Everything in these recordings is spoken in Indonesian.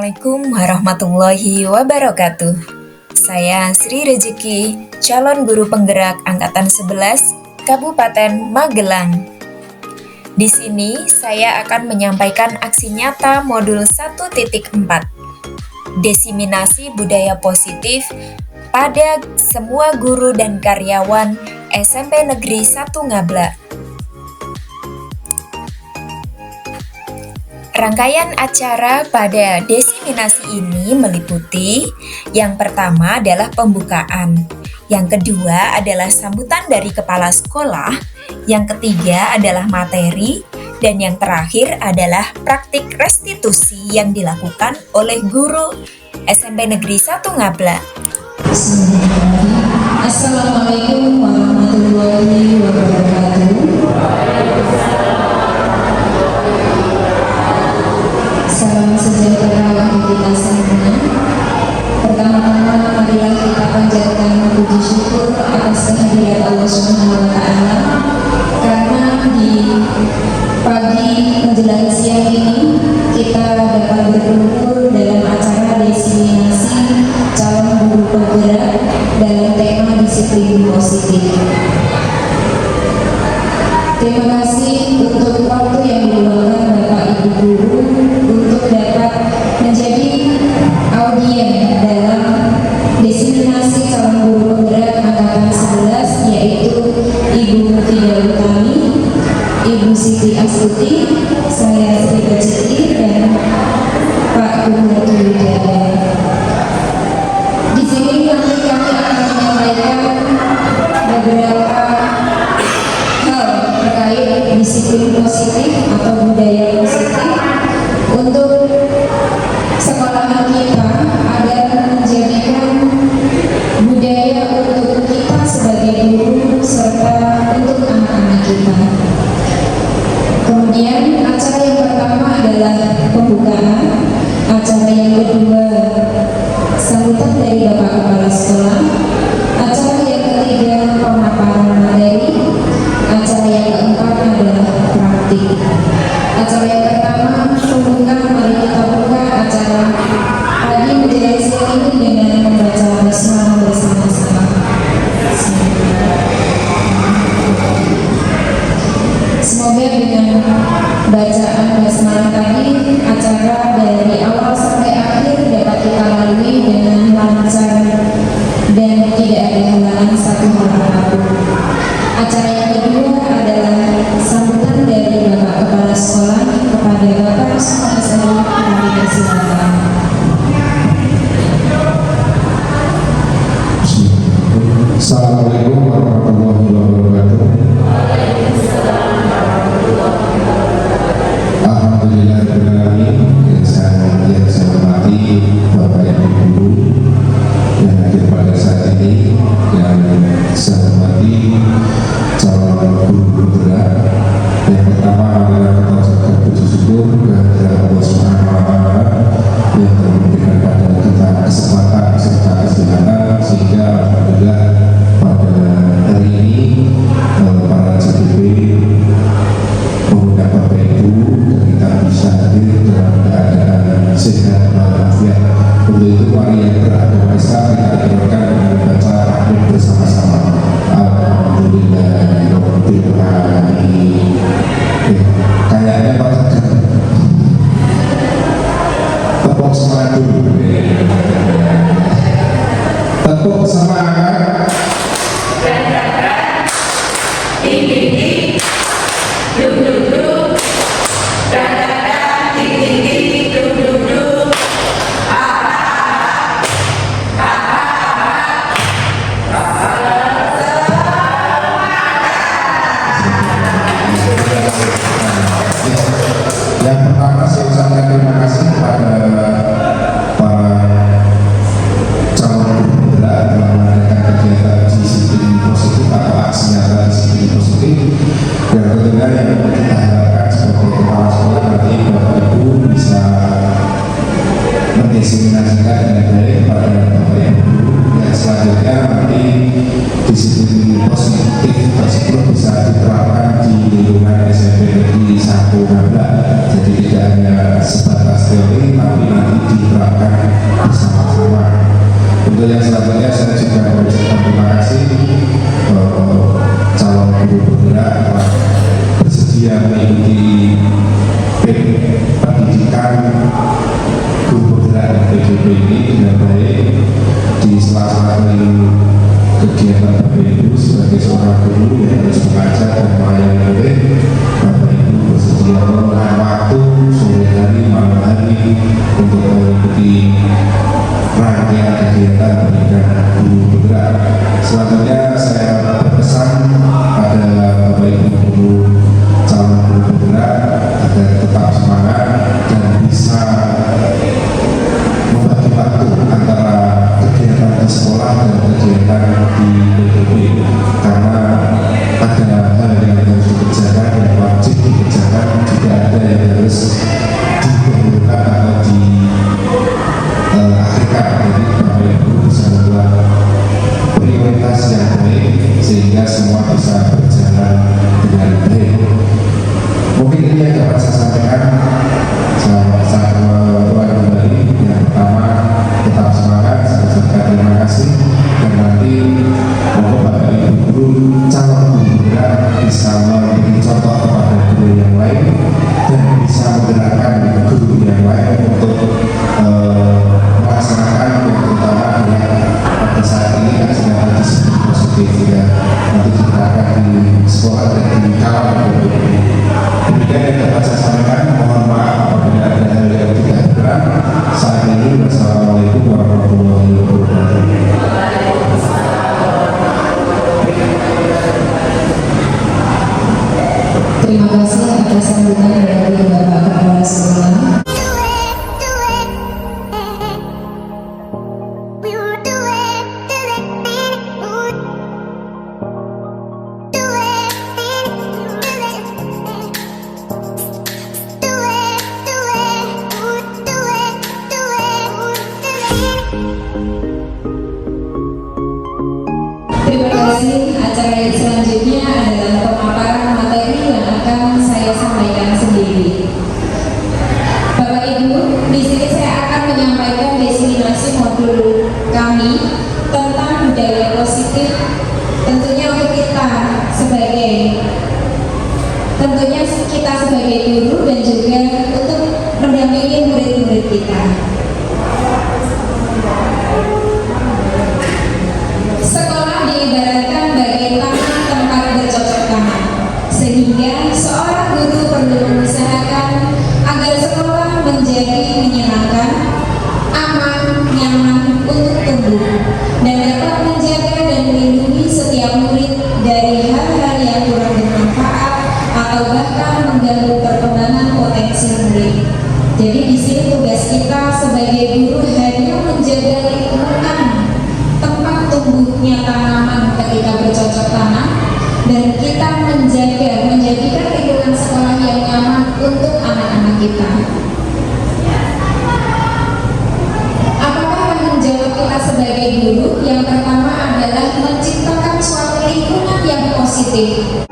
Assalamualaikum warahmatullahi wabarakatuh. Saya Sri Rezeki, calon guru penggerak Angkatan 11, Kabupaten Magelang. Di sini saya akan menyampaikan aksi nyata modul 1.4, Desiminasi Budaya Positif pada semua guru dan karyawan SMP Negeri 1 Ngabla. Rangkaian acara pada desiminasi ini meliputi yang pertama adalah pembukaan, yang kedua adalah sambutan dari kepala sekolah, yang ketiga adalah materi, dan yang terakhir adalah praktik restitusi yang dilakukan oleh guru SMP Negeri 1 Ngabla. Assalamualaikum warahmatullahi wabarakatuh. Salam sejahtera bagi kita semua. Pertama-tama marilah kita panjatkan puji syukur atas kehadiran Allah Subhanahu wa taala, karena di pagi menjelang siang ini kita dapat berkumpul dalam acara desiminasi calon guru penggerak dalam tema disiplin positif. Terima kasih untuk waktu yang diluangkan Bapak Ibu Guru untuk dapat menjadi audien dalam desiminasi calon guru penggerak Angkatan 11, yaitu Ibu Fida Utami, Ibu Siti Astuti, saya Sri Rezeki, dan Pak Gubernur Widaya. Di sini nanti kami akan menyampaikan beberapa hal terkait disiplin positif atau budaya positif untuk sekolahan kita agar menjadikan budaya untuk kita sebagai guru serta untuk anak-anak kita. Kemudian acara yang pertama adalah pembukaan, acara yang kedua sambutan dari Bapak Kepala Sekolah, acara yang ketiga pemaparan materi, acara yang keempat adalah praktik. Acara yang pertama pembuka, mari kita buka acara pagi menjelang siang ini dengan membaca basmalah bersama-sama. Semoga dengan bacaan basmalah tadi acara dari awal sampai akhir dapat kita lalui dengan lancar dan tidak ada halangan satu hal apapun. Acara yang kedua adalah sambutan dari Bapak Kepala Sekolah kepada Bapak Usman Asari. Kami persilakan. Assalamualaikum warahmatullahi wabarakatuh. Alhamdulillahirrahmanirrahim. Yang saya hormati Bapak Ibu Guru yang hadir pada saat ini, yang saya hormati calon guru penggerak. Yang pertama adalah kita ucapkan puji syukur kehadirat Allah Subhanahu wa taala yang telah memberikan pada kita kesempatan serta kesehatan sehingga alhamdulillah pada hari ini para CDP mengundang Bapak Ibu dan kita bisa hadir dalam keadaan sehat walafiat. Untuk itu mari yang beragama Islam kita dengarkan dengan baca takbir bersama-sama. Alhamdulillahirabbil alamin. Kayaknya Pak tepuk semangat dulu. Tepuk semangat. Yang pertama saya ucapkan terima kasih kepada para calon penggerak dalam mengadakan yang selanjutnya saya juga mengucapkan terima kasih calon guru bergerak telah bersedia mengikuti pendidikan guru bergerak PGP ini dengan baik. Di sela-sela kegiatan Bapak Ibu sebagai seorang guru yang harus mengajar dan melayani murid, Bapak Ibu bersedia meluangkan waktu sore hari malam hari untuk mengikuti rangkaian kegiatan pendidikan guru bergerak. Selanjutnya saya berpesan pada Bapak Ibu guru calon guru bergerak agar tetap semangat dan bisa membagi waktu antara kegiatan di sekolah dan kegiatan di PGP, karena ada hal yang harus dikerjakan yang wajib dikerjakan, juga ada yang harus didahulukan atau diakhirkan. Jadi Bapak Ibu bisa membuat prioritas yang baik sehingga semua bisa berjalan dengan baik. Mungkin ini yang dapat saya sampaikan. Saya ulang kembali, yang pertama tetap semangat, saya ucapkan terima kasih, dan nanti mohon Bapak Ibu guru calon guru bergerak bisa memberi contoh kepada guru yang lain dan bisa menggerakkan guru yang lain untuk melaksanakan yang terutama adalah pada saat ini kan sedang ada disiplin positif ya, nanti kita akan di sekolah dan di kawan. Demikian yang dapat saya sampaikan. Mohon maaf apabila ada hal yang tidak berkenan. Saat ini wassalamualaikum warahmatullahi wabarakatuh. Terima kasih atas sambutan dari Bapak Kepala Sekolah. Terima kasih. Acara yang selanjutnya adalah pemaparan materi yang akan saya sampaikan sendiri. Bapak Ibu, di sini saya akan menyampaikan definisi modul kami tentang budaya positif. Tentunya untuk kita sebagai guru dan juga untuk mendampingi murid-murid kita. Sekolah diibaratkan bagai tanah tempat bercocok tanam, sehingga seorang guru perlu mengusahakan agar sekolah menjadi menyenangkan, aman, nyaman untuk tumbuh, dan dapat menjaga dan melindungi setiap murid dari hal-hal yang kurang bermanfaat atau bahkan mengganggu perkembangan potensi murid. Jadi di sini tugas kita sebagai guru hanya menjaga lingkungan tempat tumbuhnya tanaman ketika bercocok tanam, dan kita menjadikan lingkungan sekolah yang nyaman untuk anak-anak kita. Apakah tanggung jawab kita sebagai guru? Yang pertama adalah menciptakan suatu lingkungan yang positif.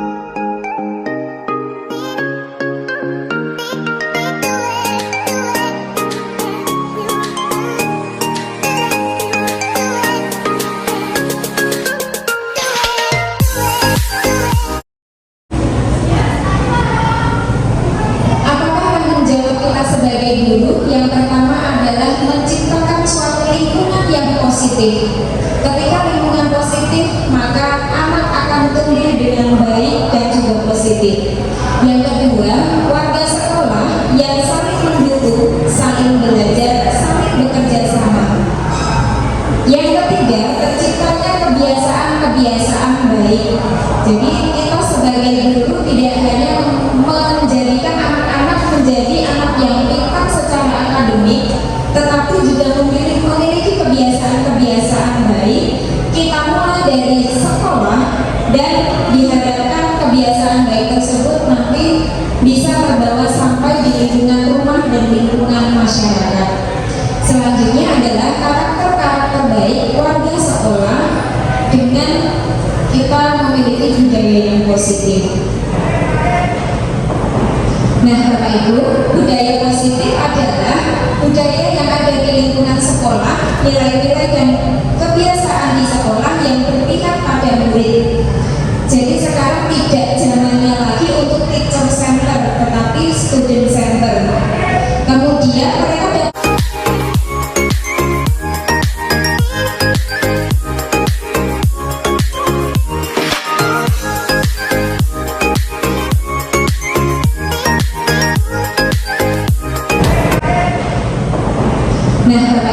Yang pertama adalah menciptakan suatu lingkungan yang positif. Ketika lingkungan positif, maka anak akan tumbuh dengan baik dan juga positif. Yang kedua, warga sekolah yang saling mendukung, saling belajar, saling bekerja sama. Yang ketiga, terciptanya kebiasaan-kebiasaan baik. Jadi kita sebagai guru tidak hanya menjadikan anak-anak menjadi anak yang pintar secara akademik, tetapi juga memiliki kebiasaan-kebiasaan baik. Kita mulai dari sekolah dan diharapkan kebiasaan baik tersebut nanti bisa terbawa sampai di lingkungan rumah dan lingkungan masyarakat. Selanjutnya adalah karakter-karakter baik warga sekolah dengan kita memiliki budaya yang positif. Nah, Bapak Ibu, budaya positif adalah budaya yang ada di lingkungan sekolah, nilai-nilai dan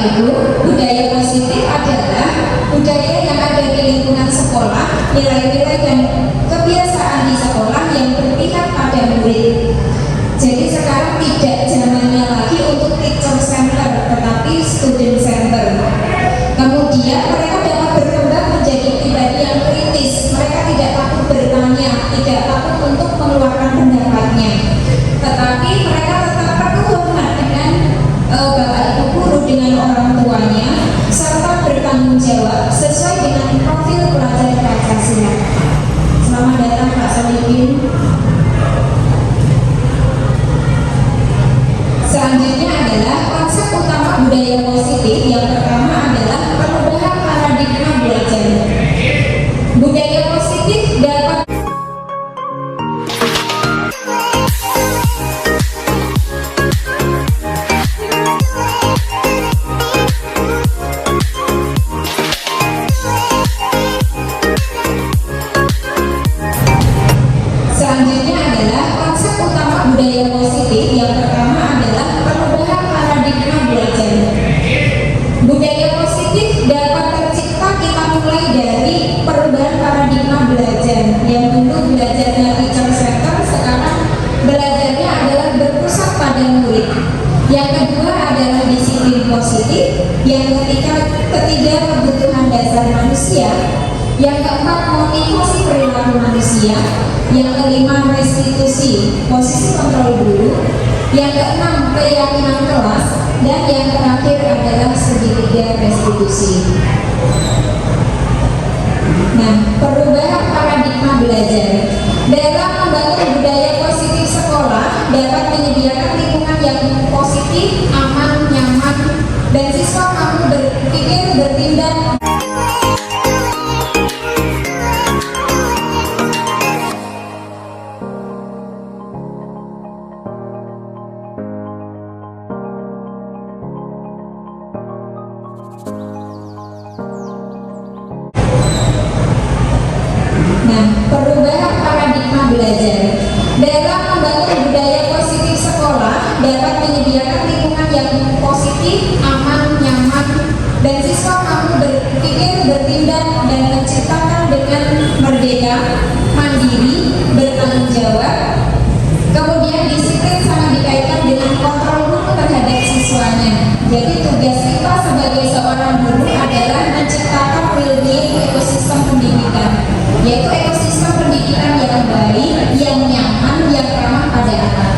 Ibu, budaya positif adalah budaya yang ada di lingkungan sekolah, nilai-nilai dan kebiasaan di sekolah yang berpihak pada murid. Jadi sekarang tidak zamannya lagi untuk teacher center, tetapi student center. Kemudian mereka dapat berkembang menjadi pribadi yang kritis. Mereka tidak takut bertanya, tidak takut untuk mengeluarkan pendapatnya. Tetapi mereka tetap penuh hormat dengan bapak ibu guru, dengan orang tuanya, serta bertanggung jawab sesuai dengan profil pelajar Pancasila. Selamat datang Pak Solihin. Selanjutnya adalah konsep utama budaya positif. Yang pertama adalah perubahan paradigma belajar. Budaya positif dapat Selanjutnya adalah konsep utama budaya positif. Yang pertama adalah perubahan paradigma belajar. Budaya positif dapat tercipta kita mulai dari perubahan paradigma belajar. Yang dulu belajarnya teacher center, sekarang belajarnya adalah berpusat pada murid. Yang kedua adalah disiplin positif. Yang ketiga kebutuhan dasar manusia. Yang keempat motivasi perilaku manusia. Yang kelima restitusi, posisi kontrol guru. Yang keenam keyakinan kelas. Dan yang terakhir adalah segitiga restitusi. Nah, perubahan paradigma belajar dalam membangun budaya positif sekolah dapat menyediakan lingkungan yang positif, aman, nyaman, dan siswa mampu berpikir, bertindak. Nah, perubahan paradigma belajar dalam membangun budaya positif sekolah dapat menyediakan lingkungan yang positif, aman, nyaman, dan siswa mampu berpikir, bertindak, dan menciptakan dengan merdeka, mandiri, bertanggung jawab. Kemudian disiplin sangat dikaitkan dengan kontrol guru terhadap siswanya. Jadi tugas kita sebagai seorang guru adalah menciptakan well-being ekosistem pendidikan, yaitu ekosistem pendidikan yang baik, yang nyaman, yang ramah pada anak.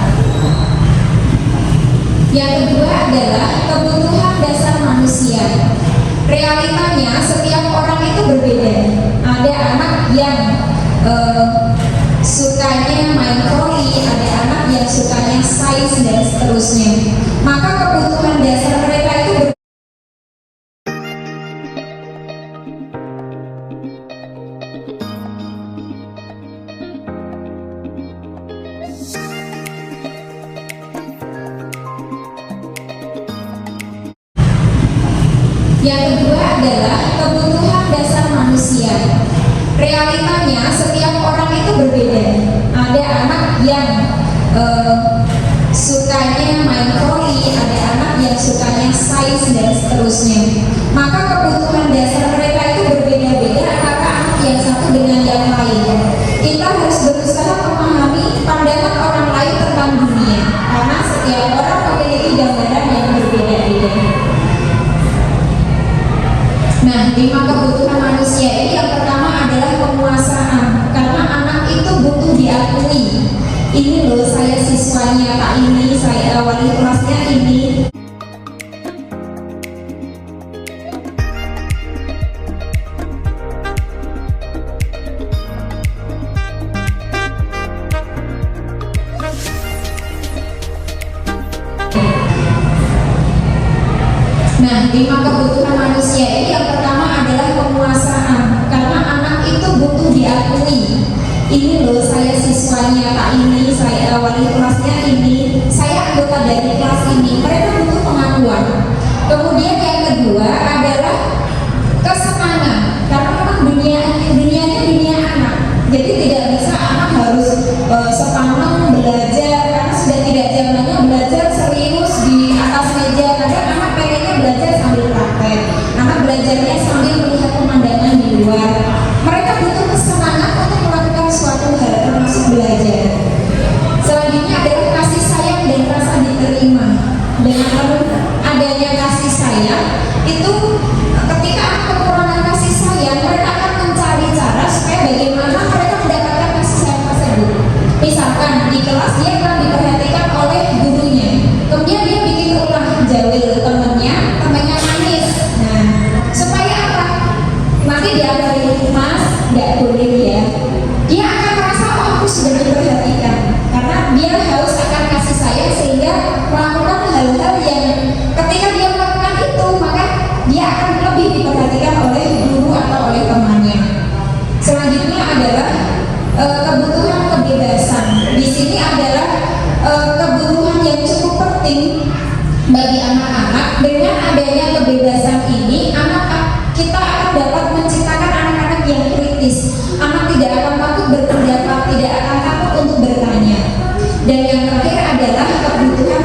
Yang kedua adalah kebutuhan dasar manusia. Realitanya setiap orang itu berbeda. Ada anak yang sukanya main voli, ada anak yang sukanya sains dan seterusnya. Maka kebutuhan dasar mereka itu Yang kedua adalah kebutuhan dasar manusia. Realitanya setiap orang itu berbeda. Ada anak yang sukanya main voli, ada anak yang sukanya sains dan seterusnya. Maka kebutuhan dasar mereka itu berbeda-beda antara anak yang satu dengan yang lain. Kita harus berusaha memahami pandangan orang lain tentang dunia, karena setiap orang memiliki gambaran yang berbeda-beda. Nah, 5 kebutuhan manusia ini yang pertama adalah penguasaan, karena anak itu butuh diakui. Ini loh, saya siswanya Pak ini, saya wali kelasnya ini. Nah, 5 kebutuhan manusia ini yang pertama adalah penguasaan, karena anak itu butuh diakui. Ini loh, saya siswanya Pak ini, saya wali kelasnya ini, saya anggota dari kelas ini. Mereka luar. Mereka butuh semangat untuk melakukan suatu hal, termasuk belajar. Selanjutnya adalah kasih sayang dan rasa diterima. Dengan adanya kasih sayang, itu ketika anak kekurangan kasih sayang, mereka akan mencari cara supaya bagaimana mereka mendapatkan kasih sayang tersebut. Misalkan di kelas dia kurang diperhatikan oleh gurunya, kemudian dia bikin ulah jawil temannya nangis. Nah, supaya apa? Nanti diajarin, Mas, nggak boleh ya. Dia akan merasa, oh aku sudah diperhatikan, karena dia haus akan kasih sayang sehingga melakukan hal-hal yang ketika dia melakukan itu maka dia akan lebih diperhatikan oleh guru atau oleh temannya. Selanjutnya adalah kebutuhan kebebasan. Di sini adalah kebutuhan yang cukup penting bagi anak-anak. Dengan adanya kebebasan ini, kita akan dapat menciptakan anak-anak yang kritis. Anak tidak akan takut berpendapat, tidak akan takut untuk bertanya. Dan yang terakhir adalah kebutuhan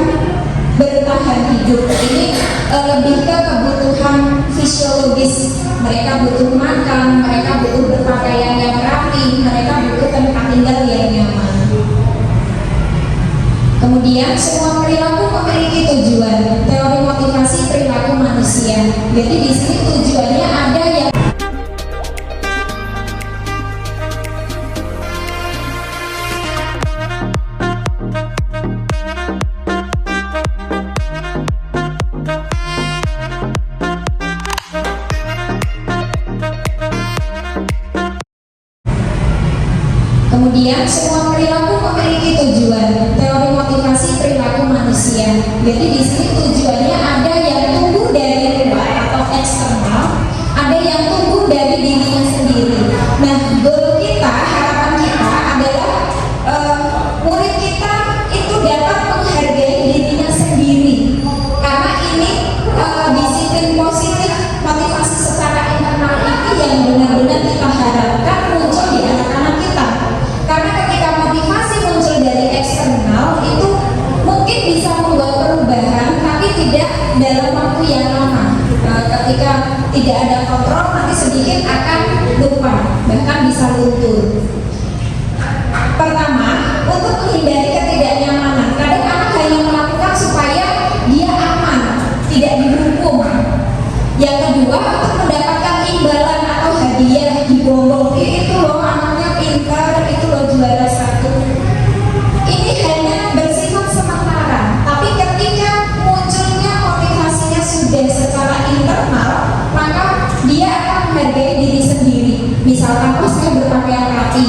bertahan hidup. Ini lebih ke kebutuhan fisiologis. Mereka butuh makan, mereka butuh berpakaian yang rapi, mereka butuh tempat tinggal yang nyaman. Kemudian semua perilaku memiliki tujuan. Teori motivasi perilaku manusia. Jadi di sini tujuannya ada yang Kemudian semua perilaku memiliki tujuan. Teori motivasi perilaku manusia. Jadi di sini tujuannya ada yang tumbuh dari luar atau eksternal, ada yang tumbuh dari dirinya sendiri. Nah, goal kita, harapan kita adalah murid kita itu dapat menghargai dirinya sendiri. Karena ini disiplin positif, motivasi secara internal ini yang benar-benar kita harapkan muncul di anak-anak kita. Karena ketika motivasi muncul dari eksternal itu mungkin bisa membuat perubahan, tapi tidak dalam waktu yang lama. Ketika tidak ada kontrol, nanti sedikit akan lupa, bahkan bisa luntur. Pertama, untuk menghindari ketidaknyamanan, kadang anak hanya melakukan supaya dia aman, tidak dihukum. Yang kedua, untuk mendapatkan imbalan atau hadiah dibombong, itu loh anaknya pintar, itu loh juara 1. Ini hanya bersifat sementara, tapi ketika munculnya motivasinya sudah secara internal, maka dia akan menghargai diri sendiri. Misalkan, oh saya berpakaian rapi,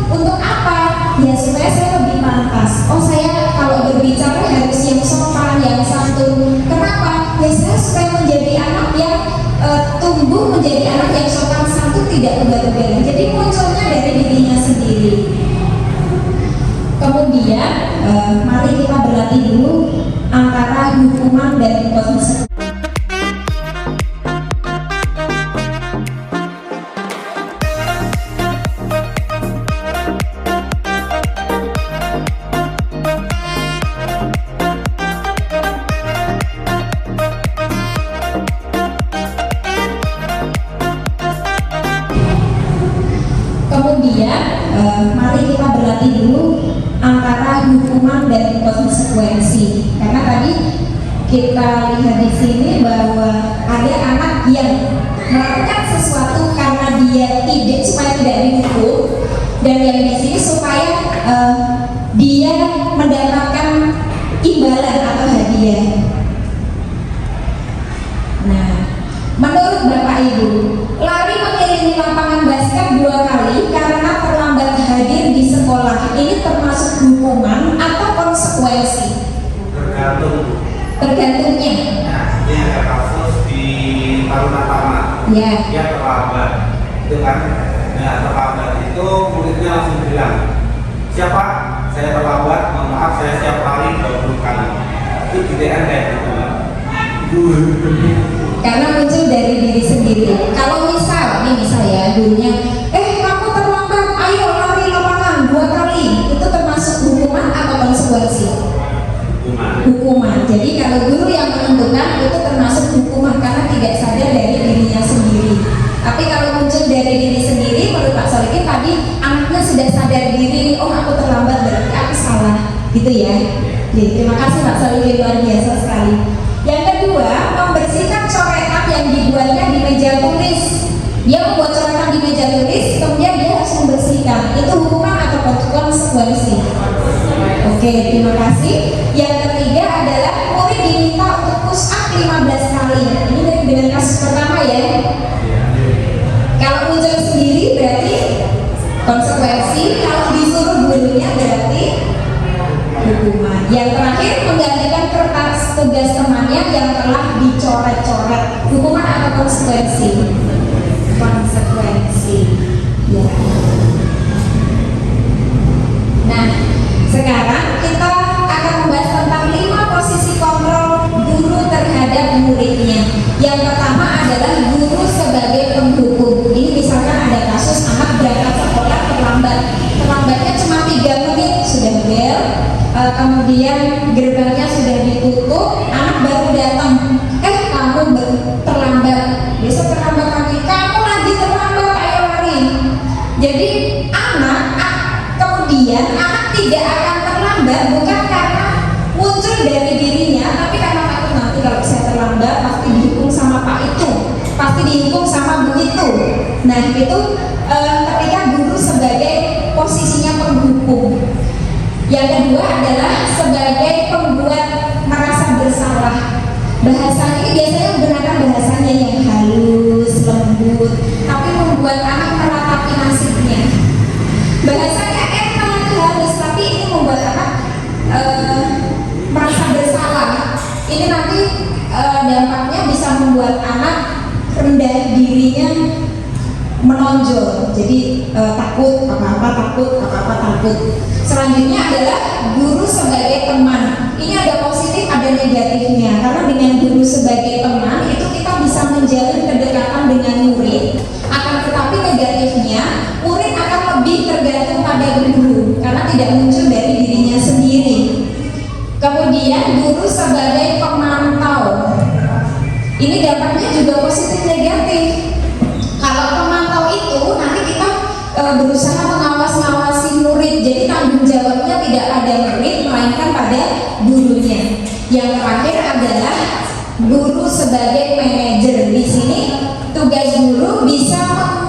untuk apa? Ya supaya saya lebih pantas. Oh saya kalau berbicara harus yang sopan, yang santun. Kenapa? Ya saya supaya menjadi anak yang tumbuh menjadi anak yang sopan santun, tidak ugal-ugalan. Jadi munculnya dari dirinya sendiri. Kemudian mari kita berlatih dulu antara hukuman dan konsekuensi. Kemudian mari kita berlatih dulu antara hukuman dan konsekuensi. Karena tadi kita lihat di sini bahwa ada anak yang melakukan sesuatu karena dia tidak, supaya tidak dihukum, dan yang di sini supaya dia mendapatkan imbalan atau hadiah. Nah, menurut Bapak Ibu, lari mengelilingi lapangan basket 2 kali karena terlambat hadir di sekolah, ini termasuk hukuman atau konsekuensi? Tergantungnya. Nah, ini ada kasus di Taruna Tama. Ya. Dia terlambat, itu kan? Nah, terlambat itu muridnya langsung bilang, siapa? Saya terlambat, mohon maaf, saya siap lari 20 kali. Itu GTN kayak gitu. Karena muncul dari diri sendiri. Kalau misal, ini ya, gurunya, kamu terlambat, ayo lari lapangan 2 kali, itu termasuk hukuman atau konsekuensi? Hukuman. Jadi kalau guru yang menentukan itu termasuk hukuman karena tidak sadar dari dirinya sendiri. Tapi kalau muncul dari dari diri sendiri. Menurut Pak Solikin tadi anaknya sudah sadar diri, oh aku terlambat berarti aku salah, gitu ya. Jadi, terima kasih Pak Solikin, luar biasa sekali. Yang kedua, membersihkan coretan yang dibuatnya di meja tulis. Dia membuat coretan di meja tulis, kemudian dia harus membersihkan. Itu hukuman atau konsekuensi? Oke, terima kasih. Yang ketiga adalah murid diminta untuk push up 15 kali. Ini dengan kasus pertama ya. Kalau muncul sendiri berarti konsekuensi, kalau disuruh gurunya berarti hukuman. Yang terakhir, menggantikan kertas tugas temannya yang telah dicoret-coret. Hukuman atau konsekuensi? Konsekuensi. Ya. Nah, sekarang kita akan membahas tentang 5 posisi kontrol guru terhadap muridnya. Yang pertama adalah guru sebagai penghukum. Ini misalkan ada kasus anak berangkat sekolah terlambat. Terlambatnya cuma 3 menit sudah bel. Kemudian gerbangnya sudah ditutup, anak baru datang. Kamu terlambat. Besok terlambat lagi. Kamu lagi terlambat, ayo lari. Jadi kemudian anak tidak akan terlambat bukan karena muncul dari dirinya, tapi karena takut nanti kalau saya terlambat pasti dihukum sama Pak itu, pasti dihukum sama Bu itu. Nah itu ketika guru sebagai posisinya penghukum. Yang kedua adalah sebagai pembuat merasa bersalah. Bahasanya ini biasanya menggunakan bahasanya yang halus, lembut, tapi membuat anak meratapi nasibnya. Bahasanya halus, tapi ini membuat anak merasa bersalah. Ini nanti dampaknya bisa membuat anak rendah dirinya menonjol. Jadi takut apa-apa takut. Selanjutnya adalah guru sebagai teman. Ini ada positif, ada negatifnya. Karena dengan guru sebagai teman itu kita bisa menjalin kedekatan dengan murid. Akan tetapi negatifnya, murid akan lebih tergantung pada guru karena tidak muncul dari dirinya sendiri. Kemudian guru sebagai pemantau. Ini dampaknya juga positif negatif. Kalau pemantau itu nanti kita berusaha mengawasi murid. Jadi tanggung jawabnya tidak pada murid melainkan pada gurunya. Yang terakhir adalah guru sebagai manajer. Di sini tugas guru bisa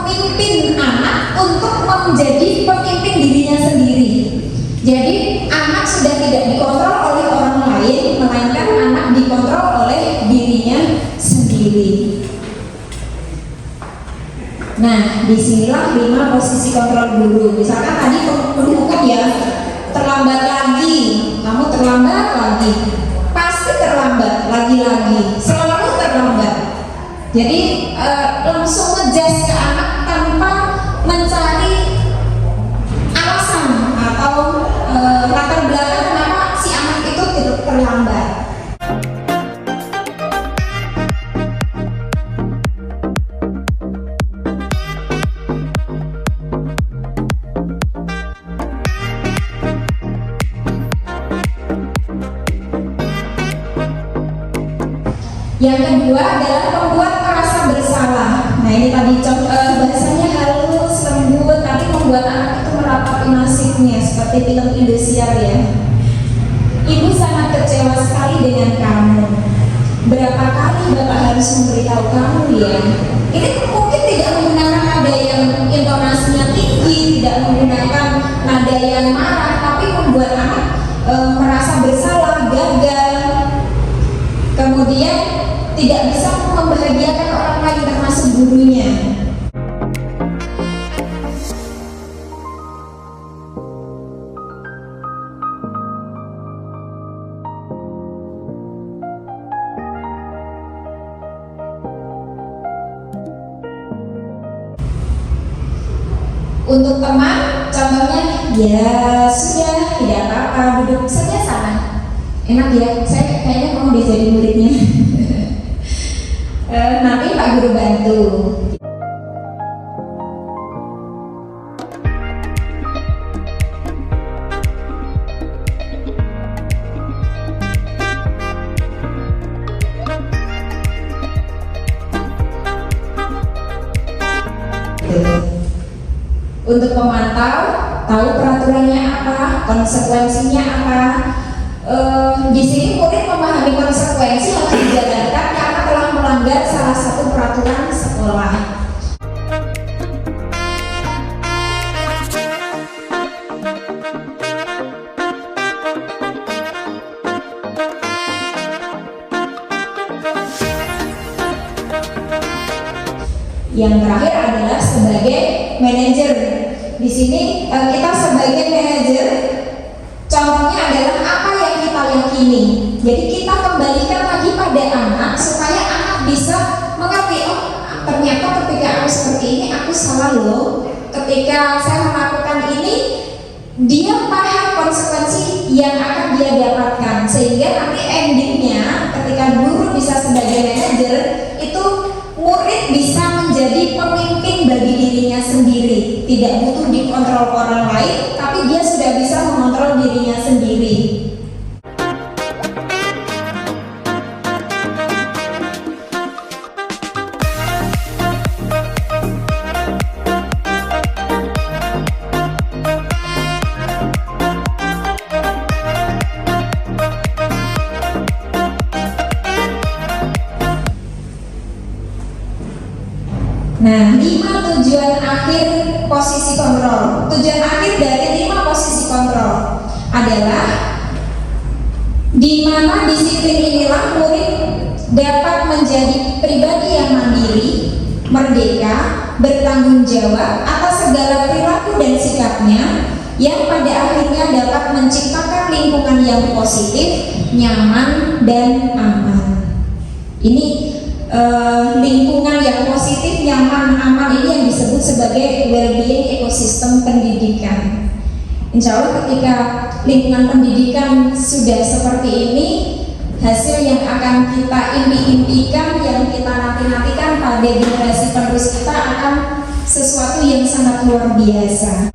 memimpin anak untuk menjadi pemimpin dirinya sendiri. Jadi anak sudah tidak dikontrol oleh orang lain, melainkan anak dikontrol oleh dirinya sendiri. Nah, disinilah 5 posisi kontrol guru. Misalkan tadi penghukum ya, terlambat lagi, kamu terlambat lagi, pasti terlambat lagi-lagi, selalu terlambat. Jadi langsung ngejudge ke anak tanpa mencari alasan atau latar belakang kenapa si anak itu terlambat. Yang kedua adalah membuat merasa bersalah. Nah ini tadi bahasanya halus, lembut, tapi membuat anak itu meratapi nasibnya seperti film Indosiar ya. Ibu sangat kecewa sekali dengan kamu. Berapa kali Bapak harus memberitahu kamu ya? Ini mungkin tidak menggunakan nada yang intonasinya tinggi, tidak menggunakan nada yang marah, tapi membuat anak merasa bersalah, gagal. Kemudian tidak bisa membahagiakan orang lain termasuk gurunya. Untuk teman, contohnya ya sudah tidak apa-apa, duduk saja sana. Enak ya, saya kayaknya mau jadi muridnya. Nanti Pak Guru bantu. Untuk pemantau, tahu peraturannya apa, konsekuensinya apa. Di sini murid memahami konsekuensi yang dijalankan karena telah melanggar salah satu peraturan sekolah. Yang terakhir adalah sebagai manajer. Di sini kita sebagai manajer, contohnya adalah apa yang kita yakini. Jadi kita kembalikan lagi pada anak supaya anak bisa mengerti, oh ternyata ketika aku seperti ini aku salah loh. Ketika saya melakukan ini, dia paham konsekuensi yang akan dia dapatkan, sehingga nanti endingnya ketika guru bisa sebagai manajer itu murid bisa menjadi pemimpin bagi dirinya sendiri, tidak butuh dikontrol orang lain, tapi dia sudah bisa mengontrol dirinya sendiri. Nah, 5 tujuan akhir posisi kontrol. Tujuan akhir dari 5 posisi kontrol adalah di mana disiplin inilah murid dapat menjadi pribadi yang mandiri, merdeka, bertanggung jawab atas segala perilaku dan sikapnya, yang pada akhirnya dapat menciptakan lingkungan yang positif, nyaman, dan aman. Ini lingkungan yang positif, nyaman, aman ini yang disebut sebagai well-being ekosistem pendidikan. Insya Allah ketika lingkungan pendidikan sudah seperti ini, hasil yang akan kita impi-impikan, yang kita nanti-nantikan pada generasi penerus kita akan sesuatu yang sangat luar biasa.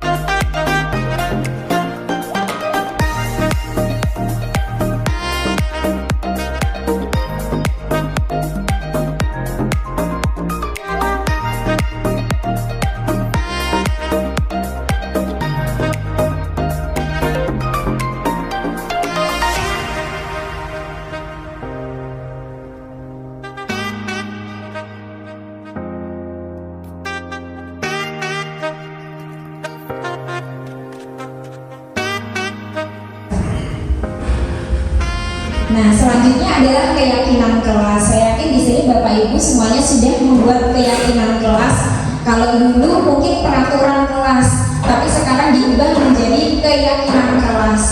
Nah, selanjutnya adalah keyakinan kelas. Saya yakin di sini Bapak Ibu semuanya sudah membuat keyakinan kelas. Kalau dulu mungkin peraturan kelas, tapi sekarang diubah menjadi keyakinan kelas.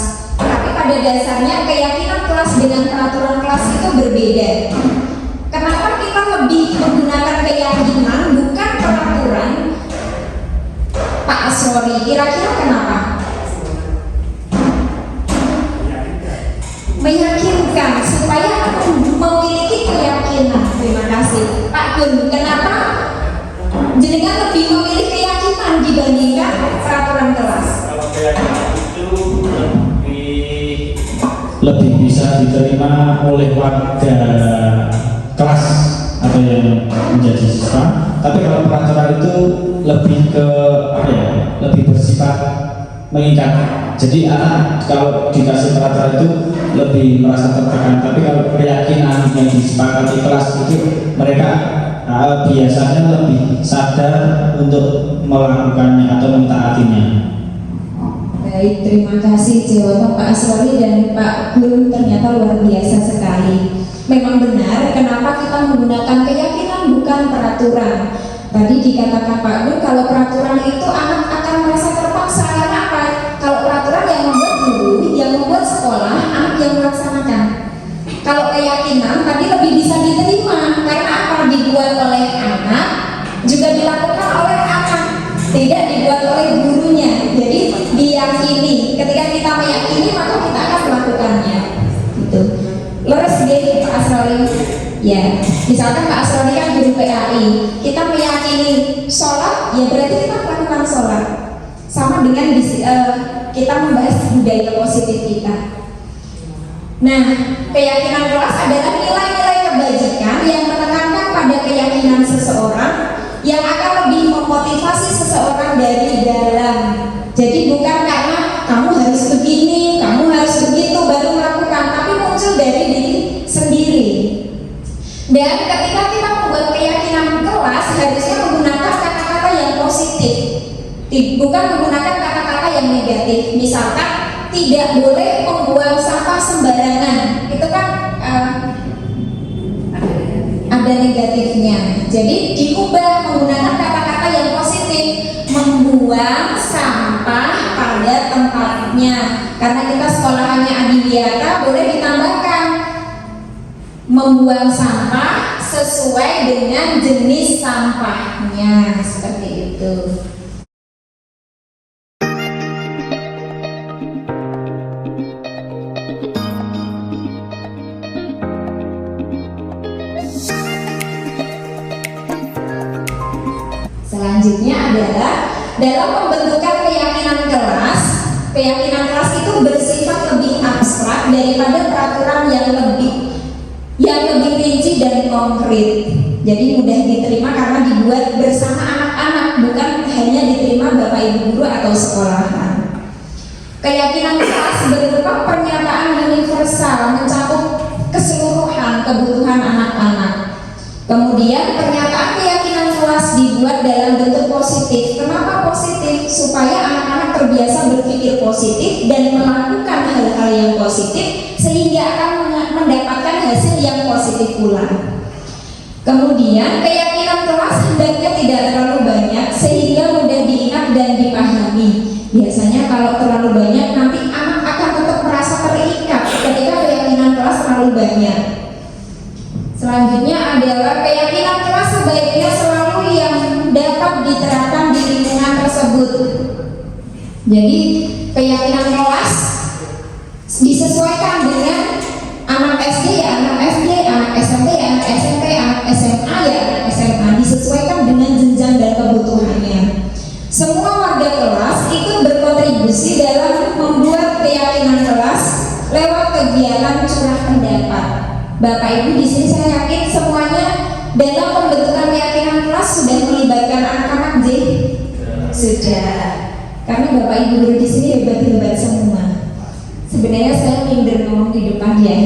Tapi pada dasarnya keyakinan kelas dengan peraturan kelas itu berbeda. Kenapa kita lebih menggunakan keyakinan bukan peraturan? Pak Asrori, kira-kira kenapa? Meyakinkan, supaya aku memiliki keyakinan. Terima kasih Pak Gun. Kenapa jenengan lebih memilih keyakinan dibandingkan peraturan kelas? Kalau keyakinan itu lebih bisa diterima oleh warga kelas atau yang menjadi siswa. Tapi kalau peraturan itu lebih ke apa ya? Lebih bersifat mengikat. Jadi anak kalau dikasih peraturan itu lebih merasa tertekan. Tapi kalau keyakinan yang disepakati kelas itu mereka biasanya lebih sadar untuk melakukannya atau mentaatinya. Baik, terima kasih jawaban Pak Asrori dan Pak Gun, ternyata luar biasa sekali. Memang benar, kenapa kita menggunakan keyakinan bukan peraturan. Tadi dikatakan Pak Gun, kalau peraturan itu anak akan merasa terpaksa. Karena apa? Kalau peraturan yang membuat guru, yang membuat sekolah, anak yang melaksanakan. Kalau keyakinan tadi lebih bisa diterima, karena apa? Dibuat oleh anak, juga dilakukan oleh anak, tidak dibuat oleh gurunya. Jadi diyakini, ketika kita meyakini maka kita akan melakukannya. Gitu. Leres deh Pak Asrori. Ya, misalkan Pak Asrori kan guru PAI, kita meyakini sholat, ya berarti kita melakukan sholat. Sama dengan kita membahas budaya positif kita. Nah, keyakinan kelas adalah nilai-nilai kebajikan yang menekankan pada keyakinan seseorang yang akan lebih memotivasi seseorang dari dalam. Jadi bukan karena kamu harus begini, kamu harus begitu baru melakukan, tapi muncul dari diri sendiri. Dan ketika kita membuat keyakinan kelas, harusnya menggunakan kata-kata yang positif, bukan menggunakan kata-kata yang negatif. Misalkan tidak boleh membuang sampah sembarangan, itu kan ada negatifnya. Jadi diubah menggunakan kata-kata yang positif, membuang sampah pada tempatnya. Karena kita sekolahannya adiwiyata, boleh ditambahkan membuang sampah sesuai dengan jenis sampahnya, seperti itu. Selanjutnya adalah dalam pembentukan keyakinan kelas. Keyakinan kelas itu bersifat lebih abstrak daripada peraturan yang lebih rinci dan konkret. Jadi mudah diterima karena dibuat bersama anak-anak, bukan hanya diterima bapak ibu guru atau sekolahan. Keyakinan kelas berupa pernyataan universal mencakup keseluruhan kebutuhan anak-anak. Kemudian pernyataan keyakinan kelas dibuat dalam bentuk positif. Kenapa positif? Supaya anak-anak terbiasa berpikir positif dan melakukan hal-hal yang positif, sehingga akan mendapatkan hasil yang positif pula. Kemudian keyakinan kelas hendaknya tidak terlalu banyak sehingga mudah diingat dan dipahami. Biasanya kalau terlalu banyak nanti anak akan tetap merasa terikat ketika keyakinan kelas terlalu banyak. Selanjutnya adalah keyakinan kelas sebaiknya selalu yang dapat diterapkan di lingkungan tersebut. Jadi keyakinan kelas disesuaikan dengan anak SD ya anak SD, anak SMP ya anak SMP, anak SMA ya anak SMA, disesuaikan dengan jenjang dan kebutuhannya. Semua warga kelas itu berkontribusi dalam membuat keyakinan kelas lewat kegiatan curah pendapat. Bapak Ibu di sini saya yakin semuanya dalam pembentukan keyakinan kelas sudah melibatkan anak-anak J. Sudah. Karena Bapak Ibu guru di sini hebat-hebat semua. Sebenarnya saya minder ngomong di depan ya.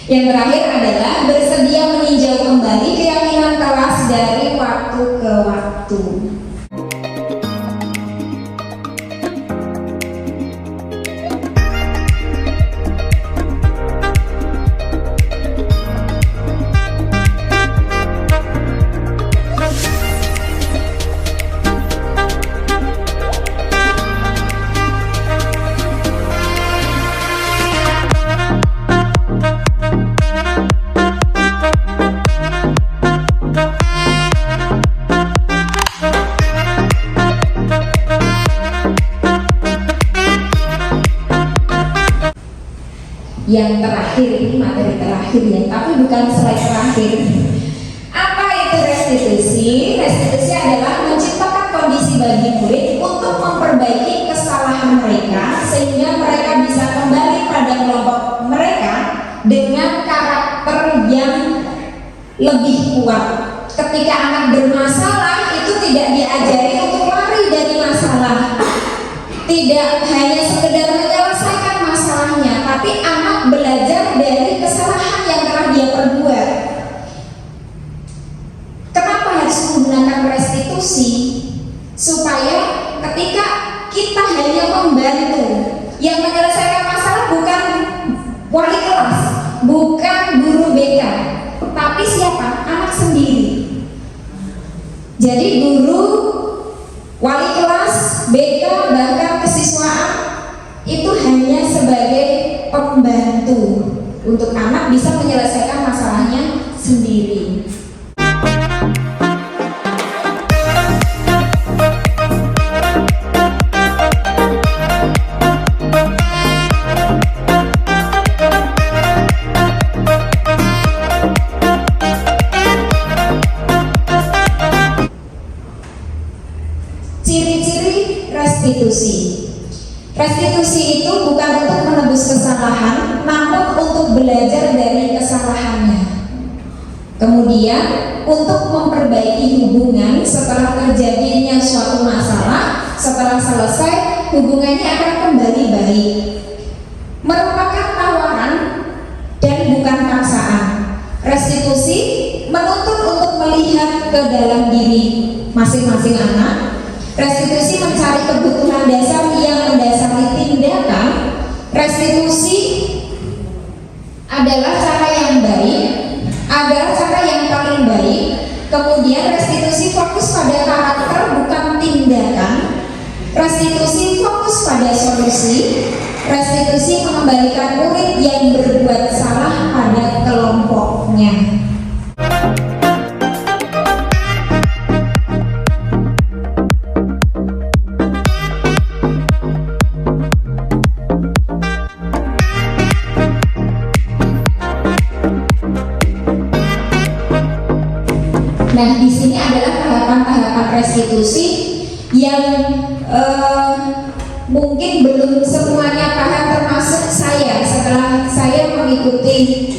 Yang terakhir adalah bersedia meninjau kembali keyakinan kelas dari waktu ke waktu. Yang terakhir, ini materi terakhir ya, tapi bukan slide terakhir. Apa itu restitusi? Restitusi adalah menciptakan kondisi bagi murid untuk memperbaiki kesalahan mereka sehingga mereka bisa kembali pada kelompok mereka dengan karakter yang lebih kuat. Ketika anak bermasalah itu tidak diajari untuk lari dari masalah, tidak hanya sekedar menyelesaikan masalahnya, tapi anak belajar dari kesalahan yang telah dia perbuat. Kenapa harus menggunakan restitusi? Supaya ketika kita hanya membantu, yang menyelesaikan masalah bukan wali kelas, bukan guru BK, tapi siapa? Anak sendiri. Jadi guru, wali kelas, BK, bahkan kesiswaan itu hanya sebagai pembantu untuk anak bisa menyelesaikan masalahnya sendiri. Ciri-ciri restitusi. Restitusi itu bukan untuk menebus kesalahan, namun untuk belajar dari kesalahannya. Kemudian untuk memperbaiki hubungan setelah terjadinya suatu masalah, setelah selesai hubungannya akan kembali baik. Merupakan tawaran dan bukan paksaan. Restitusi menuntut untuk melihat ke dalam diri masing-masing anak. Restitusi mencari kebutuhan dasar yang mendasari tindakan. Restitusi adalah cara yang baik, adalah cara yang paling baik. Kemudian restitusi fokus pada karakter bukan tindakan. Restitusi fokus pada solusi. Restitusi mengembalikan murid yang berbuat salah pada kelompoknya. Nah, di sini adalah tahapan-tahapan restitusi yang mungkin belum semuanya paham, termasuk saya. Setelah saya mengikuti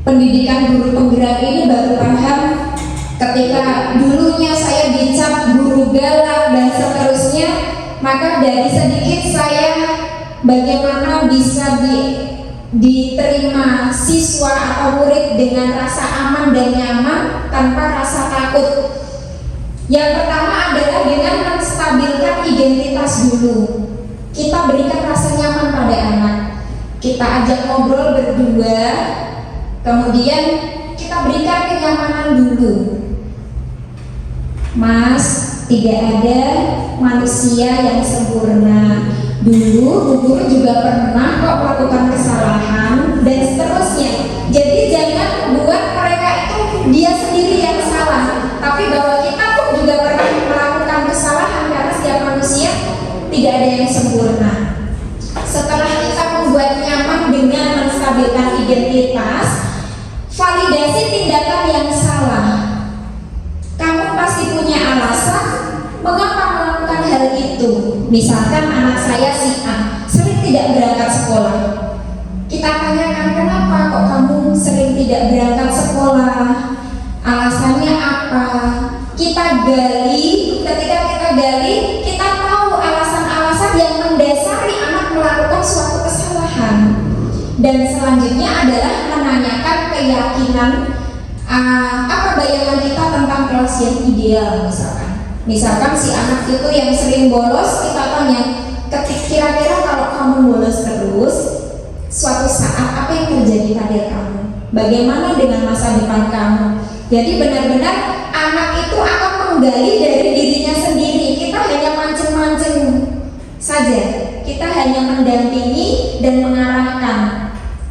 pendidikan guru penggerak ini baru paham, ketika dulunya saya dicap guru galak dan seterusnya, maka dari sedikit saya bagaimana bisa diterima siswa atau murid dengan rasa aman dan nyaman tanpa rasa takut. Yang pertama adalah dengan menstabilkan identitas dulu. Kita berikan rasa nyaman pada anak. Kita ajak ngobrol berdua, kemudian kita berikan kenyamanan dulu. Mas, tidak ada manusia yang sempurna. Dulu Bu Guru juga pernah kok melakukan kesalahan dan seterusnya. Jadi jangan buat mereka itu dia sendiri yang salah, tapi bahwa kita pun juga pernah melakukan kesalahan karena setiap manusia tidak ada yang sempurna. Setelah kita membuat nyaman dengan menstabilkan identitas, validasi tindakan yang salah. Kamu pasti punya alasan mengapa melakukan hal itu. Misalkan anak saya si A sering tidak berangkat sekolah. Kita tanyakan, kenapa kok kamu sering tidak berangkat sekolah? Alasannya apa? Kita gali. Ketika kita gali, kita tahu alasan-alasan yang mendasari anak melakukan suatu kesalahan. Dan selanjutnya adalah menanyakan keyakinan, apa bayangan kita tentang kelas yang ideal. Misalkan si anak itu yang sering bolos, kita tanya, kira-kira kalau kamu bolos terus, suatu saat apa yang terjadi pada kamu? Bagaimana dengan masa depan kamu? Jadi benar-benar anak itu akan menggali dari dirinya sendiri. Kita hanya mancing-mancing saja. Kita hanya mendampingi dan mengarahkan.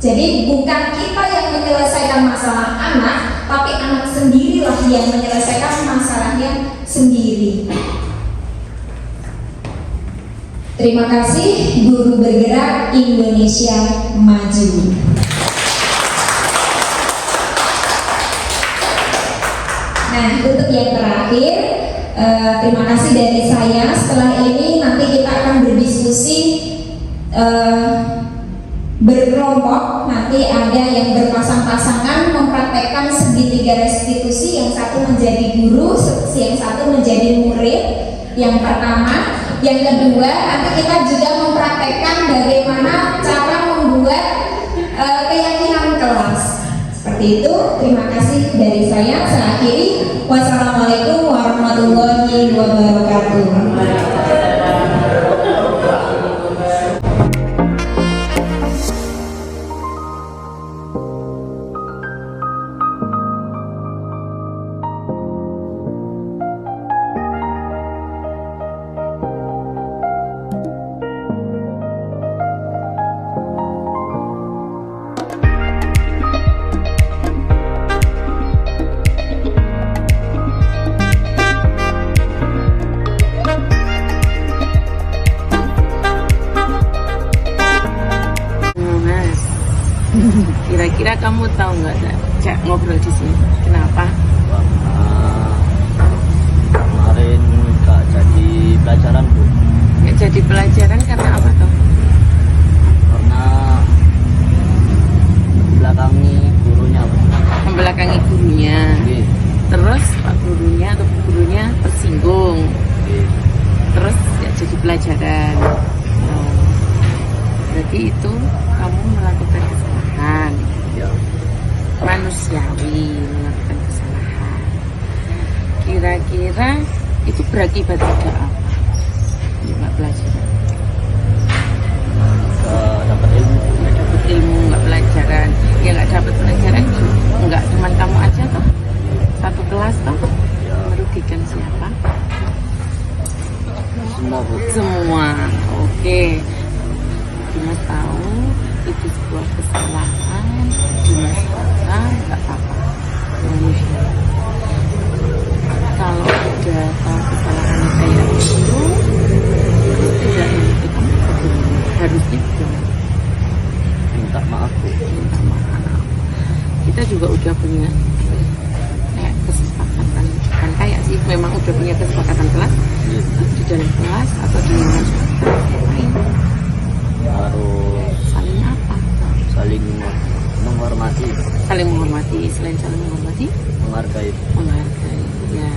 Jadi bukan kita yang menyelesaikan masalah anak, tapi anak sendirilah yang menyelesaikan masalahnya sendiri. Terima kasih. Guru Bergerak Indonesia Maju. Nah, untuk yang terakhir, terima kasih dari saya. Setelah ini nanti kita akan berdiskusi berkelompok. Nanti ada yang berpasang-pasangan mempraktekkan segitiga restitusi. Yang satu menjadi guru, yang satu menjadi murid. Yang pertama, yang kedua, nanti kita juga mempraktekkan bagaimana cara membuat keyakinan kelas. Seperti itu. Terima kasih dari saya. Saya akhiri. Wassalamualaikum warahmatullahi wabarakatuh. Kira-kira kamu tahu nggak, Cak, ngobrol di sini? Kenapa? Kemarin nggak jadi pelajaran, Bu. Nggak jadi pelajaran karena apa toh? Karena membelakangi gurunya, Bu. Membelakangi gurunya. gurunya tersinggung, terus ya jadi pelajaran. Oh, berarti itu kamu melakukan kesalahan, Ya. manusiawi melakukan kesalahan. Kira-kira itu berakibat pada apa? Nggak pelajaran, Gak dapat ilmu. nggak dapet ilmu, nggak pelajaran. Ya nggak dapet pelajaran, nggak cuma kamu aja toh, satu kelas toh. Ya. Merugikan siapa? Semua Bu. Semua. Oke, Dimas tahu itu sebuah kesalahan. Dimas paham, nggak apa-apa. Manusia. Kalau udah tahu kesalahan kayak itu, tidak itu kamu harusnya jangan Minta maaf Bu. minta maaf. Kita juga udah punya kayak kesepakatan, kan kayak sih memang udah punya kesepakatan kelas Iya. di dalam kelas atau di luar ngapain, Harus saling apa, saling menghormati, saling menghormati. Selain saling menghormati, menghargai. menghargai. Ya,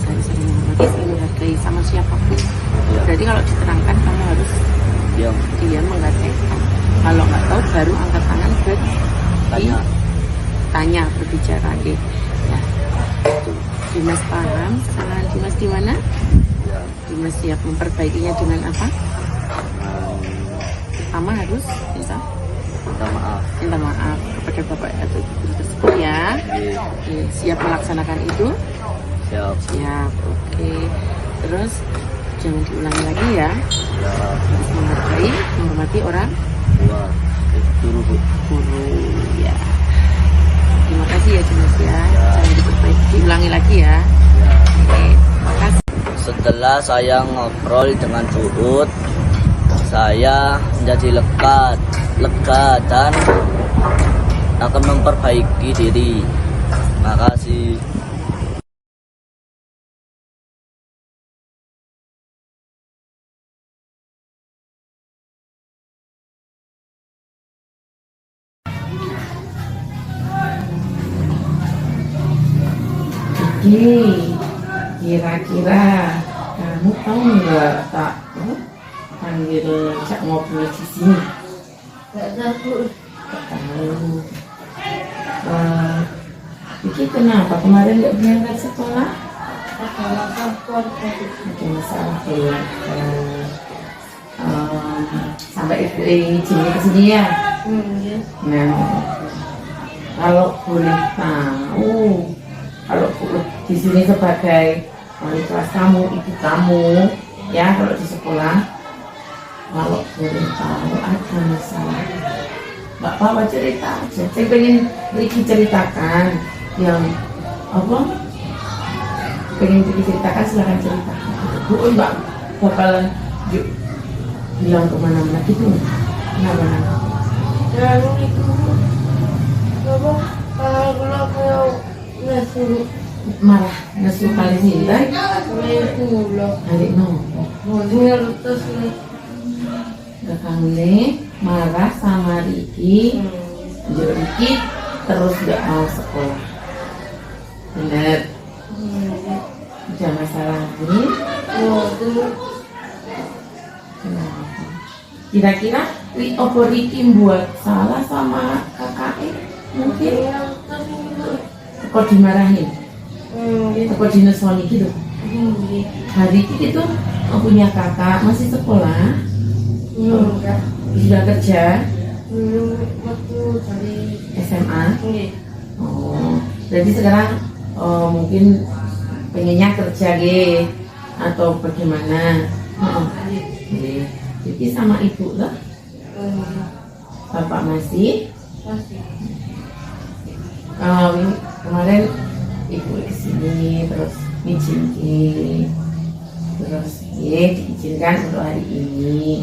saling menghormati, saling menghargai sama siapapun. Ya. Berarti kalau diterangkan kamu harus Diam. diam menghargai. Kalau nggak tahu baru angkat tangan Tanya. tanya, berbicara. Oke. Ya, itu. Dimas paham kesalahan Dimas di mana? Ya. Dimas siap memperbaikinya dengan apa? Pertama harus Minta maaf. minta maaf kepada bapak atau guru tersebut ya. Iya. Oke, siap melaksanakan itu? Siap. Siap. Oke. Terus jangan diulangi lagi ya. Ya. Harus menghargai, menghormati orang Dua. Guru Bu. guru ya. Terima kasih ya Dimas ya. Jangan diperbaiki, diulangi lagi ya. Ya. Oke, terima kasih. Setelah saya ngobrol dengan Juhud, saya menjadi lega dan akan memperbaiki diri. Makasih. Oke, kira-kira kamu tahu nggak tak panggil Cak ngobrol di sini? Nggak tahu. Nggak tahu. Iki kenapa kemarin nggak berangkat sekolah? Ada lapor tadi. Ada masalah keluarga. Sampai ibu izinnya ke sini ya. Ya. Nah, kalau boleh tahu, kalau di sini sebagai wali kelas kamu, ibu kamu, ya kalau di sekolah, kalau boleh tahu ada masalah, nggak apa-apa cerita aja. Saya pengen Riki ceritakan yang apa? Pengen Riki ceritakan, silahkan ceritakan. Bu nggak bakalan yuk bilang kemana-mana gitu. Kenapa? Lalu itu apa? Kalau aku nasuh Marah nesu kali cinta pulau, adik nopo mau terus kakangnya marah sama Riki. Riki terus gak mau sekolah. Bener, udah masalah ini. Kenapa? Kira-kira opo Riki buat salah sama kakaknya? Mungkin kok dimarahin, kok dinesoni gitu. Hari itu punya kakak masih sekolah, sudah kerja belum waktu dari SMA. Oh, jadi sekarang mungkin pengennya kerja ge atau bagaimana? Jadi sama ibu lah, bapak masih. Kemarin ibu kesini terus ngizinin, terus ya diizinkan untuk hari ini.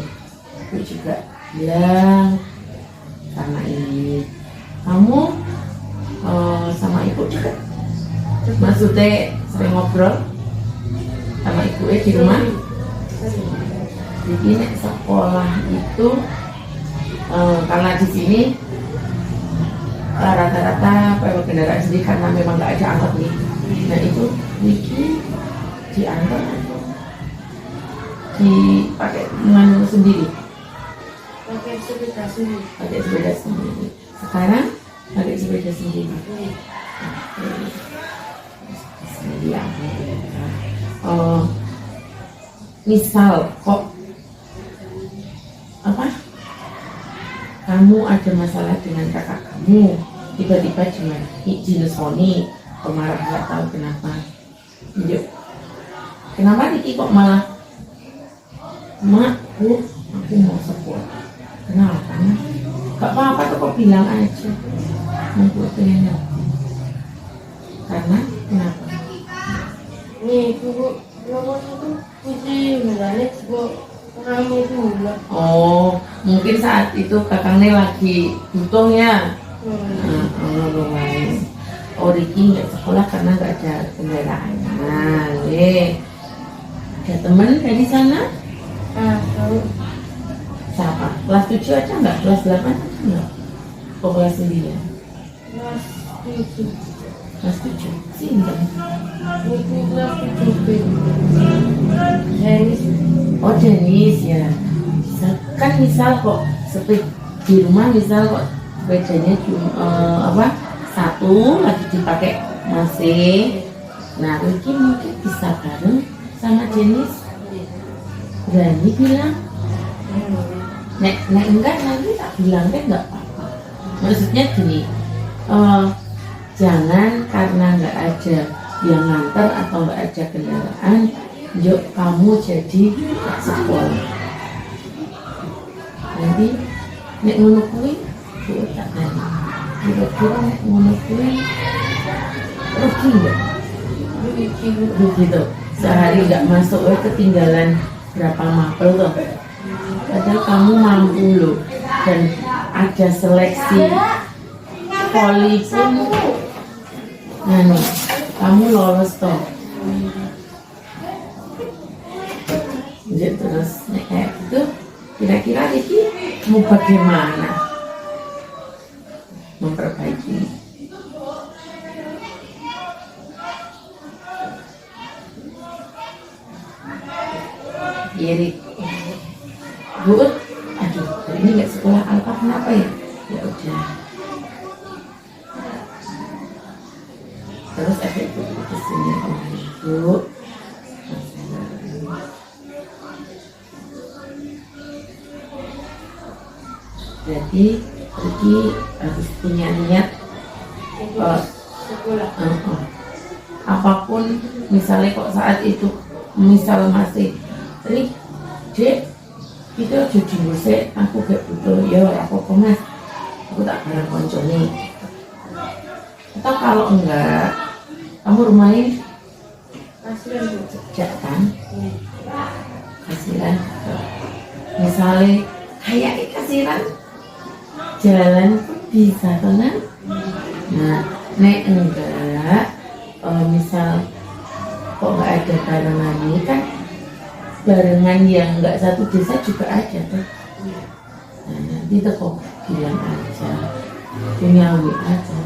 Ibu juga bilang karena ini kamu sama ibu juga maksudnya sering ngobrol sama ibu di rumah. Jadi nek sekolah itu karena di sini rata-rata pakai kendaraan sendiri karena memang nggak ada angkot nih. Nah itu Niki diantar atau dipakai mengandung sendiri? Pakai sepeda sendiri. Pakai sepeda sendiri. Sekarang pakai sepeda sendiri. Oke. Bismillah. Misal kok apa? Kamu ada masalah dengan kakak kamu, tiba-tiba dilesoni, pemarah nggak tahu kenapa. Yuk, kenapa Niki kok malah mak, bu, aku mau sekolah. Kenapa? Gak apa-apa tuh, kok bilang aja. Mau pengen ngerti. Karena kenapa? Nih, bu, nomor itu putih medalnya bu kamu itu bulan. Oh, mungkin saat itu kakaknya lagi butuh ya. Lumayan. Oh, Riki nggak sekolah karena nggak ada kendaraan. Nah, ada teman dari sana? Tahu. Siapa? Kelas 7 aja nggak? Kelas 8 aja nggak? Oh, kelas 9? Mas itu. Kelas 7? Sinten? Itu kelas 7B. Denis. Oh, Denis ya. Kan misal kok di rumah misal kok sepedanya cuma satu lagi dipakai masih. Nah, Riki mungkin bisa bareng sama Denis. Berani bilang. Nek enggak nanti tak bilang kan nggak apa-apa. Maksudnya gini, jangan karena nggak ada yang nganter atau nggak ada kendaraan, yuk kamu jadi sekolah. Nanti nek ngono kuwi tak nanya. Kira-kira nek ngono kuwi rugi nggak? Rugi tuh. Sehari nggak masuk, ketinggalan berapa mapel tuh. Padahal kamu mampu loh, dan ada seleksi poli pun kamu lolos toh. Jadi terus kayak gitu, kira-kira Riki mau bagaimana memperbaiki? Iri, Bu, aduh, ini nggak sekolah Alfa kenapa ya? Ya udah. Terus efek Bu ke sini, Bu. Jadi Riki harus punya niat Sekolah. Apapun, misalnya kok saat itu misal masih Rik, Dek, itu aja diusik, aku gak butuh, ya apa-apa mas, aku tak bareng koncone. Atau kalau enggak, kamu rumahnya Kasihan bu. sejak kan? Kasiran. Misalnya kayak kasiran, jalan bisa tenang. Nah, nek enggak, misal kok nggak ada barengan ini kan, barengan yang nggak satu desa juga ada tuh. Nah, nanti tuh kok bilang aja, punya WA aja.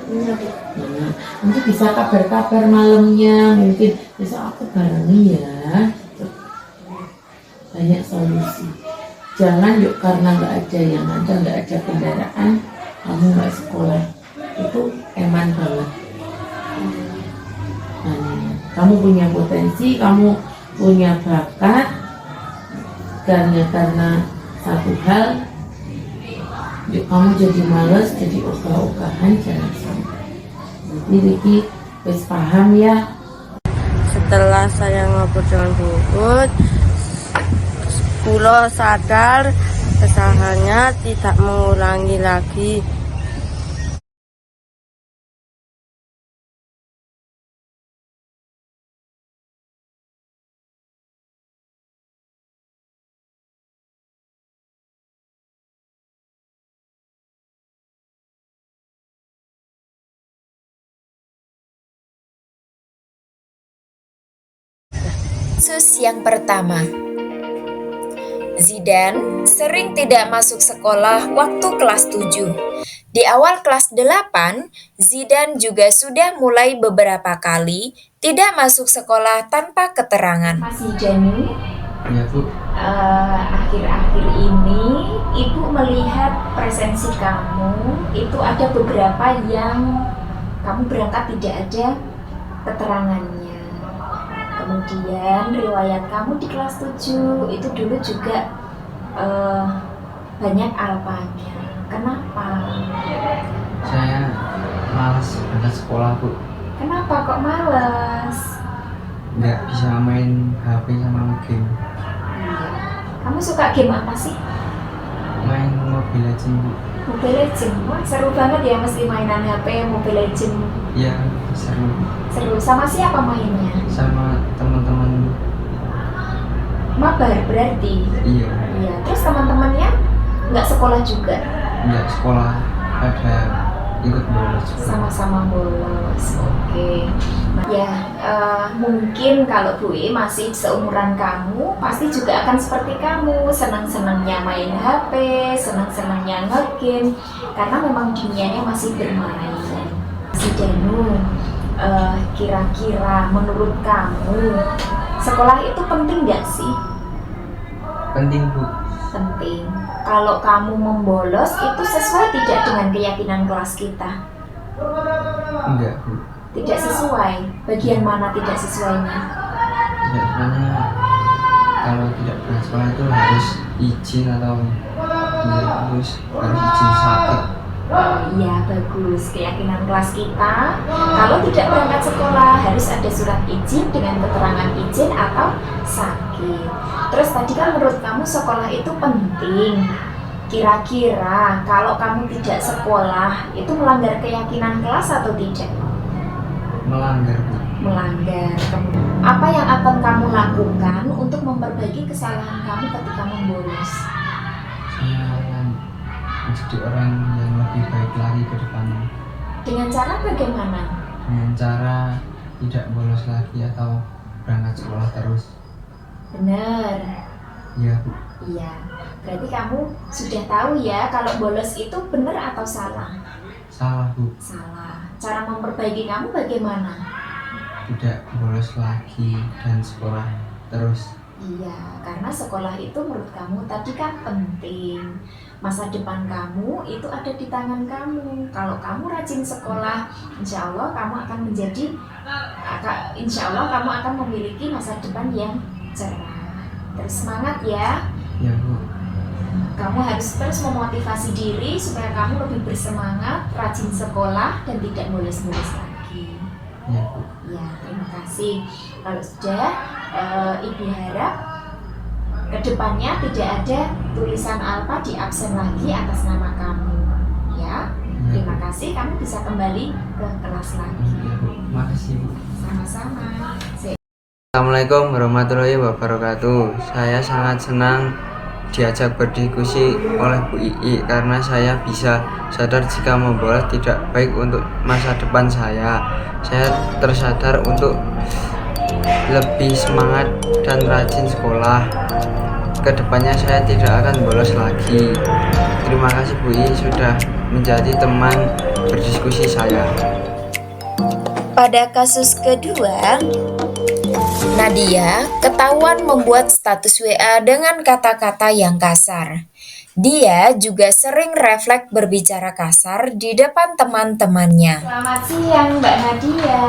Nah, nanti bisa kabar-kabar malamnya, mungkin besok aku barengi ya. Banyak solusi. Jangan yuk karena nggak ada yang ada, nggak ada kendaraan, kamu nggak sekolah. Itu eman banget. Nah, kamu punya potensi, kamu punya bakat, karena satu hal, yuk kamu jadi males, jadi ogah-ogahan, jangan sampai. Jadi Riki wis paham ya. Setelah saya ngobrol dengan Bu Ut, Pulo sadar kesalahannya, tidak mengulangi lagi. Kasus yang pertama, Zidan sering tidak masuk sekolah waktu kelas 7. Di awal kelas 8, Zidan juga sudah mulai beberapa kali tidak masuk sekolah tanpa keterangan. Mas Zidanu, Ya Bu, akhir-akhir ini Ibu melihat presensi kamu itu ada beberapa yang kamu berangkat tidak ada keterangannya. Kemudian riwayat kamu di kelas 7 itu dulu juga banyak alpanya. Kenapa? saya malas berangkat sekolah Bu. Kenapa kok males? Nggak bisa main HP sama game. Kamu suka game apa sih? Main Mobile Legends Bu. Mobile Legends, wah seru banget ya mesti mainan HP Mobile Legends. Ya seru. Seru, sama siapa mainnya? Sama teman-teman. Mabar berarti? Iya, Iya, terus teman-temannya nggak sekolah juga? nggak sekolah, ada ikut bolos juga. Sama-sama bolos, oke. Ya, mungkin kalau Bu I masih seumuran kamu, pasti juga akan seperti kamu, senang-senangnya main HP, senang-senangnya nge-game, karena memang dunianya masih bermain. Si Danu, kira-kira menurut kamu, sekolah itu penting nggak sih? Penting Bu. Penting. Kalau kamu membolos, itu sesuai tidak dengan keyakinan kelas kita? Enggak Bu. Tidak sesuai. Bagian mana tidak sesuainya? Tidak, sebenarnya kalau tidak berangkat sekolah itu harus izin atau harus izin sakit. Oh iya, bagus. Keyakinan kelas kita, kalau tidak berangkat sekolah harus ada surat izin dengan keterangan izin atau sakit. Terus tadi kan menurut kamu sekolah itu penting. Kira-kira kalau kamu tidak sekolah itu melanggar keyakinan kelas atau tidak? Melanggar Bu. Melanggar. Apa yang akan kamu lakukan untuk memperbaiki kesalahan kamu ketika membolos? Saya menjadi orang yang lebih baik lagi ke depannya. Dengan cara bagaimana? Dengan cara tidak bolos lagi atau berangkat sekolah terus. Benar. Iya Bu. Iya. Berarti kamu sudah tahu ya kalau bolos itu benar atau salah? Salah Bu. Salah. Cara memperbaiki kamu bagaimana? Tidak bolos lagi dan sekolah terus. Iya, karena sekolah itu menurut kamu tadi kan penting. Masa depan kamu itu ada di tangan kamu. Kalau kamu rajin sekolah, insya Allah kamu akan kamu akan memiliki masa depan yang cerah. Terus semangat ya. Ya Bu. Kamu harus terus memotivasi diri supaya kamu lebih bersemangat, rajin sekolah dan tidak bolos-bolos lagi. Ya Bu. Ya, terima kasih. Kalau sudah, Ibu harap kedepannya tidak ada tulisan alfa di absen lagi atas nama kamu. Ya, terima kasih. Kamu bisa kembali ke kelas lagi. Ya Bu. Makasih Bu. Sama-sama. Assalamualaikum warahmatullahi wabarakatuh. Saya sangat senang diajak berdiskusi oleh Bu Ii karena saya bisa sadar jika membolos tidak baik untuk masa depan saya. Saya tersadar untuk lebih semangat dan rajin sekolah. Kedepannya saya tidak akan bolos lagi. Terima kasih Bu Ii sudah menjadi teman berdiskusi saya. Pada kasus kedua, Nadia ketahuan membuat status WA dengan kata-kata yang kasar. Dia juga sering refleks berbicara kasar di depan teman-temannya. Selamat siang Mbak Nadia.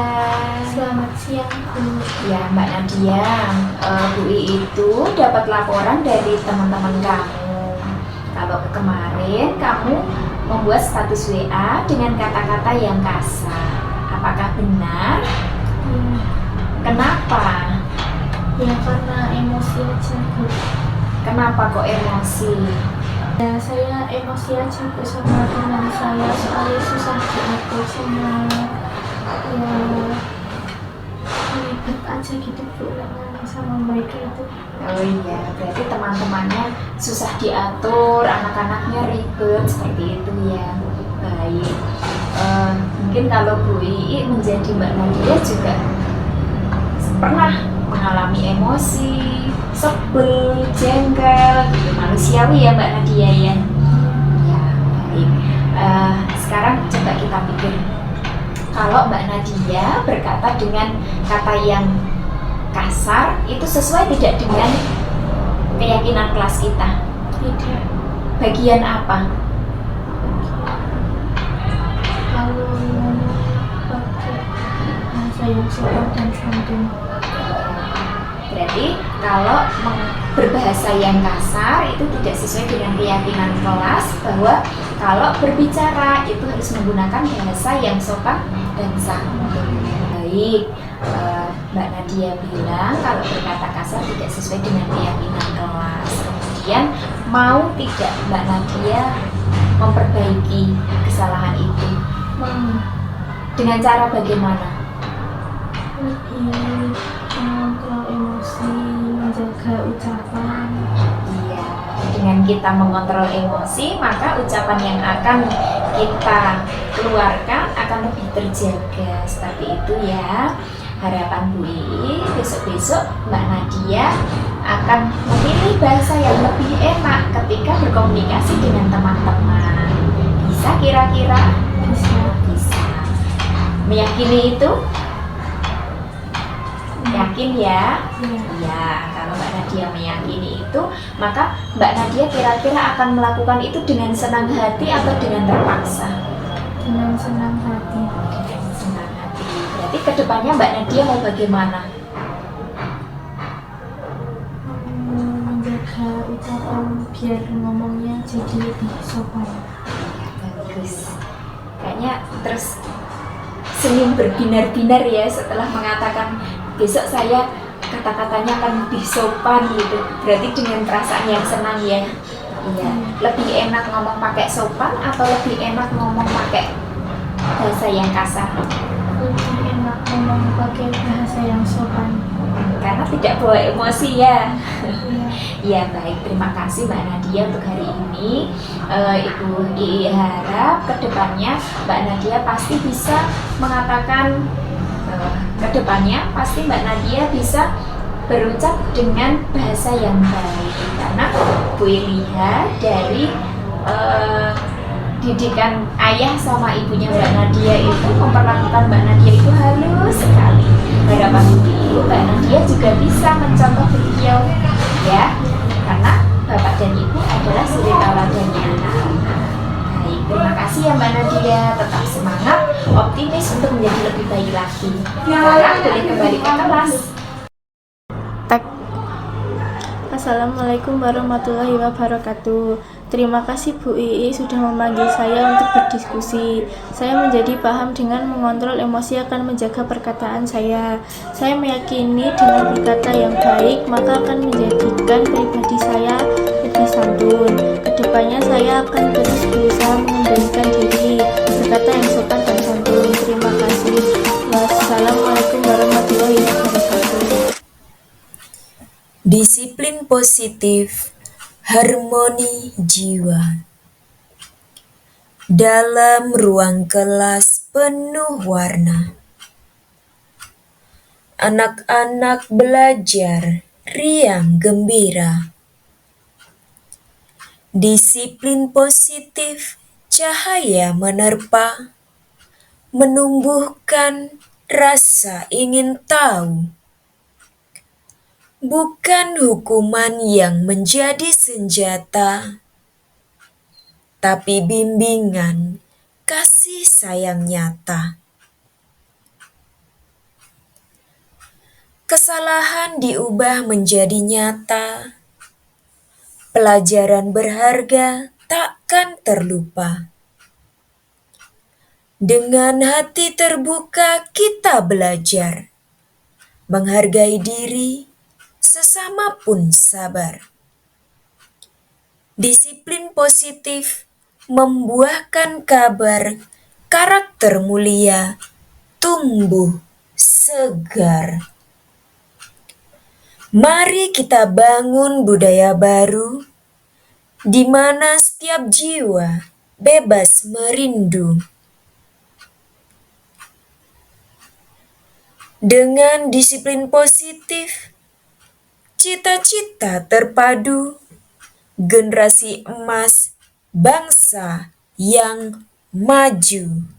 Selamat siang Bu. Ya Mbak Nadia, Bu I itu dapat laporan dari teman-teman kamu. Kalau kemarin kamu membuat status WA dengan kata-kata yang kasar. Apakah benar? Ya, Kenapa? ya karena emosi aja Bu. Kenapa kok emosi? Ya saya emosi aja Bu sama teman saya soalnya susah diatur sama ya ribet aja gitu Bu sama mereka itu. Oh iya, berarti teman-temannya susah diatur, anak-anaknya ribet seperti itu ya. Baik. Mungkin kalau Bu Ii menjadi Mbak Nadia juga pernah mengalami emosi, sebel, jengkel, gitu. Manusiawi ya Mbak Nadia ya. Ya, baik. Sekarang coba kita pikir, kalau Mbak Nadia berkata dengan kata yang kasar, itu sesuai tidak dengan keyakinan kelas kita? Tidak. Bagian apa? Kalau ngomong pakai bahasa yang sopan dan santun. Berarti kalau berbahasa yang kasar itu tidak sesuai dengan keyakinan kelas, bahwa kalau berbicara itu harus menggunakan bahasa yang sopan dan santun. Baik, Mbak Nadia bilang kalau berkata kasar tidak sesuai dengan keyakinan kelas. Kemudian mau tidak Mbak Nadia memperbaiki kesalahan itu? Dengan cara bagaimana? Lebih mengontrol emosi, menjaga ucapan. Iya, dengan kita mengontrol emosi, maka ucapan yang akan kita keluarkan akan lebih terjaga. Seperti itu ya. Harapan Bu Ii, besok-besok Mbak Nadia akan memilih bahasa yang lebih enak ketika berkomunikasi dengan teman-teman. Bisa kira-kira? Bisa. Meyakini itu? Yakin ya? Iya, kalau Mbak Nadia meyakini itu, maka Mbak Nadia kira-kira akan melakukan itu dengan senang hati atau dengan terpaksa? Dengan senang hati. Dengan senang hati. Berarti kedepannya Mbak Nadia mau bagaimana? Menjaga ucapan biar ngomongnya jadi lebih sopan. Bagus. Kayaknya terus senyum berbinar-binar ya setelah mengatakan besok saya kata-katanya akan lebih sopan gitu. Berarti dengan perasaan yang senang ya. Iya. Lebih enak ngomong pakai sopan atau lebih enak ngomong pakai bahasa yang kasar? Lebih enak ngomong pakai bahasa yang sopan. Karena tidak bawa emosi ya. Iya, baik, terima kasih Mbak Nadia untuk hari ini. Ibu Ii harap kedepannya Mbak Nadia pasti bisa mengatakan kedepannya pasti Mbak Nadia bisa berucap dengan bahasa yang baik, karena Bu Ii lihat dari didikan ayah sama ibunya Mbak Nadia itu memperlakukan Mbak Nadia itu halus sekali. Harapan Bu Ii, Mbak Nadia juga bisa mencontoh beliau ya, karena Bapak dan Ibu adalah suri tauladannya anak-anak. Baik, terima kasih ya Mbak Nadia, tetap semangat, optimis untuk menjadi lebih baik lagi. Sekarang boleh kembali ke kelas. Assalamualaikum warahmatullahi wabarakatuh. Terima kasih Bu Ii sudah memanggil saya untuk berdiskusi. Saya menjadi paham dengan mengontrol emosi akan menjaga perkataan saya. Saya meyakini dengan berkata yang baik maka akan menjadikan pribadi saya lebih santun. Kedepannya saya akan terus berusaha mengendalikan diri, berkata yang sopan dan santun. Terima kasih. Wassalamualaikum warahmatullahi wabarakatuh. Disiplin positif, harmoni jiwa. Dalam ruang kelas penuh warna, anak-anak belajar riang gembira. Disiplin positif, cahaya menerpa, menumbuhkan rasa ingin tahu. Bukan hukuman yang menjadi senjata, tapi bimbingan kasih sayang nyata. Kesalahan diubah menjadi nyata, pelajaran berharga takkan terlupa. Dengan hati terbuka kita belajar, menghargai diri, sesama pun sabar. Disiplin positif membuahkan kabar karakter mulia tumbuh segar. Mari kita bangun budaya baru di mana setiap jiwa bebas merindu. Dengan disiplin positif, Cita-cita terpadu, generasi emas, bangsa yang maju.